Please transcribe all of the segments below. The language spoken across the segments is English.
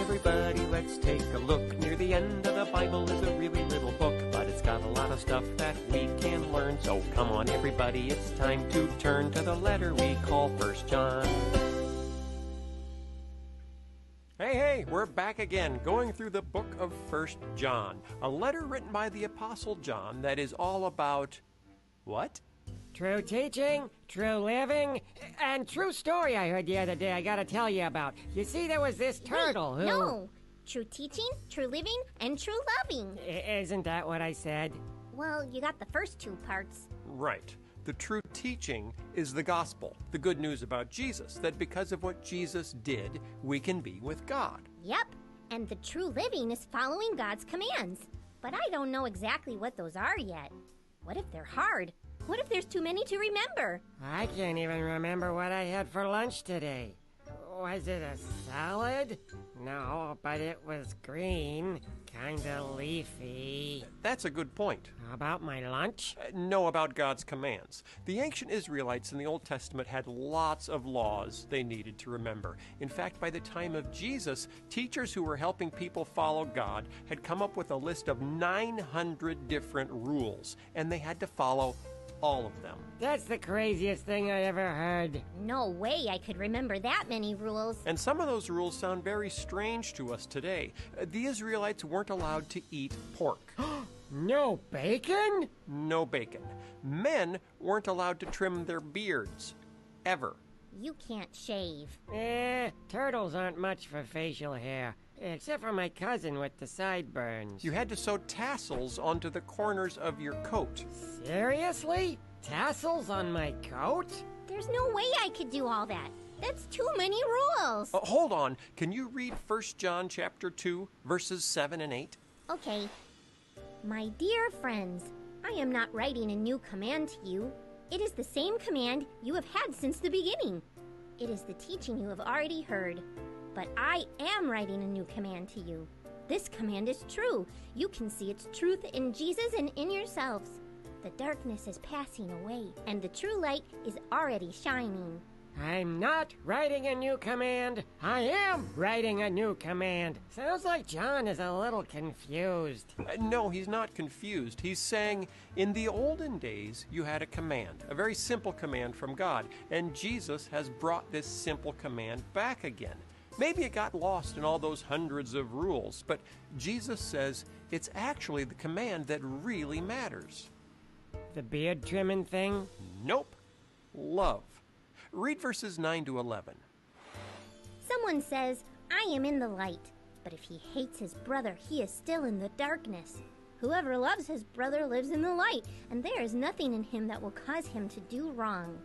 everybody, let's take a look. Near the end of the Bible is a really little book, but it's got a lot of stuff that we can learn. So come on, everybody, it's time to turn to the letter we call 1 John. Hey, we're back again, going through the book of 1 John, a letter written by the Apostle John that is all about... what? True teaching, true living, and true story I heard the other day I gotta tell you about. You see, there was this turtle who... No! True teaching, true living, and true loving. Isn't that what I said? Well, you got the first two parts. Right. The true teaching is the gospel, the good news about Jesus, that because of what Jesus did, we can be with God. Yep, and the true living is following God's commands. But I don't know exactly what those are yet. What if they're hard? What if there's too many to remember? I can't even remember what I had for lunch today. Was it a salad? No, but it was green, kinda leafy. That's a good point. How about my lunch? No, about God's commands. The ancient Israelites in the Old Testament had lots of laws they needed to remember. In fact, by the time of Jesus, teachers who were helping people follow God had come up with a list of 900 different rules, and they had to follow all of them. That's the craziest thing I ever heard. No way I could remember that many rules. And some of those rules sound very strange to us today. The Israelites weren't allowed to eat pork. No bacon? No bacon. Men weren't allowed to trim their beards. Ever. You can't shave. Turtles aren't much for facial hair, except for my cousin with the sideburns. You had to sew tassels onto the corners of your coat. Seriously? Tassels on my coat? There's no way I could do all that. That's too many rules. Hold on. Can you read 1 John chapter 2, verses 7 and 8? Okay. My dear friends, I am not writing a new command to you. It is the same command you have had since the beginning. It is the teaching you have already heard. But I am writing a new command to you. This command is true. You can see its truth in Jesus and in yourselves. The darkness is passing away, and the true light is already shining. I'm not writing a new command. I am writing a new command. Sounds like John is a little confused. No, he's not confused. He's saying, in the olden days, you had a command, a very simple command from God, and Jesus has brought this simple command back again. Maybe it got lost in all those hundreds of rules, but Jesus says it's actually the command that really matters. The beard trimming thing? Nope. Love. Read verses 9 to 11. Someone says, I am in the light, but if he hates his brother, he is still in the darkness. Whoever loves his brother lives in the light, and there is nothing in him that will cause him to do wrong.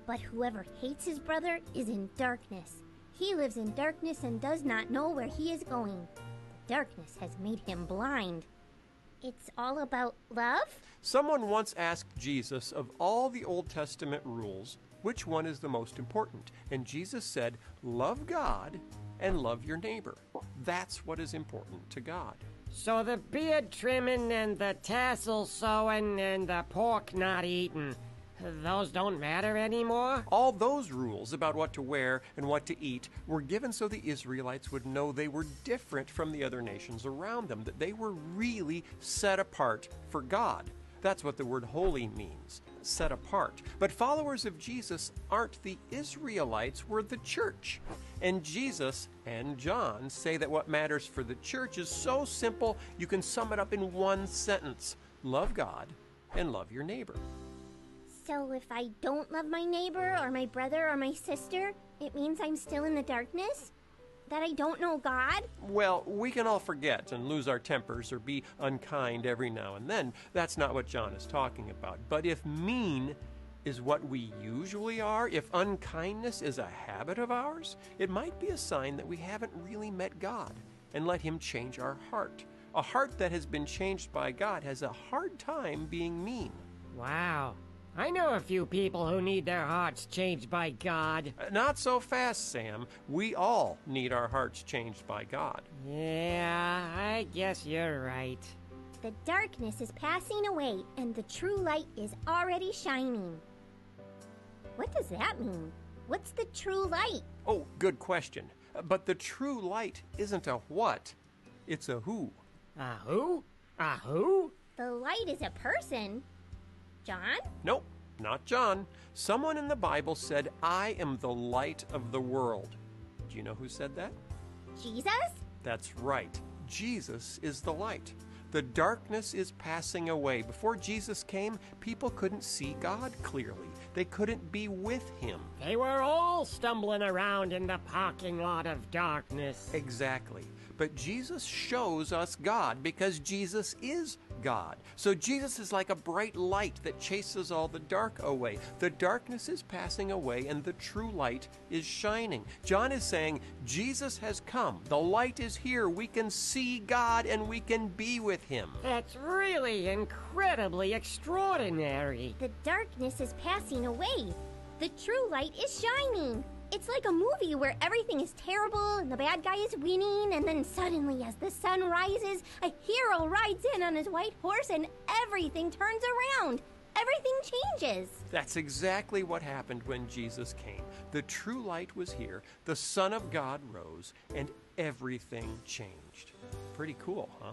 But whoever hates his brother is in darkness. He lives in darkness and does not know where he is going. The darkness has made him blind. It's all about love? Someone once asked Jesus of all the Old Testament rules, which one is the most important? And Jesus said, love God and love your neighbor. That's what is important to God. So the beard trimming and the tassel sewing and the pork not eating, those don't matter anymore? All those rules about what to wear and what to eat were given so the Israelites would know they were different from the other nations around them, that they were really set apart for God. That's what the word holy means, set apart. But followers of Jesus aren't the Israelites, we're the church. And Jesus and John say that what matters for the church is so simple you can sum it up in one sentence. Love God and love your neighbor. So if I don't love my neighbor or my brother or my sister, it means I'm still in the darkness? That I don't know God? Well, we can all forget and lose our tempers or be unkind every now and then. That's not what John is talking about. But if mean is what we usually are, if unkindness is a habit of ours, it might be a sign that we haven't really met God and let Him change our heart. A heart that has been changed by God has a hard time being mean. Wow. I know a few people who need their hearts changed by God. Not so fast, Sam. We all need our hearts changed by God. Yeah, I guess you're right. The darkness is passing away, and the true light is already shining. What does that mean? What's the true light? Oh, good question. But the true light isn't a what, it's a who. A who? A who? The light is a person. John? Nope, not John. Someone in the Bible said, I am the light of the world. Do you know who said that? Jesus? That's right. Jesus is the light. The darkness is passing away. Before Jesus came, people couldn't see God clearly. They couldn't be with him. They were all stumbling around in the parking lot of darkness. Exactly. But Jesus shows us God because Jesus is God. So Jesus is like a bright light that chases all the dark away. The darkness is passing away and the true light is shining. John is saying, Jesus has come. The light is here. We can see God and we can be with him. That's really incredibly extraordinary. The darkness is passing away. The true light is shining. It's like a movie where everything is terrible and the bad guy is winning, and then suddenly, as the sun rises, a hero rides in on his white horse and everything turns around. Everything changes. That's exactly what happened when Jesus came. The true light was here, the Son of God rose, and everything changed. Pretty cool, huh?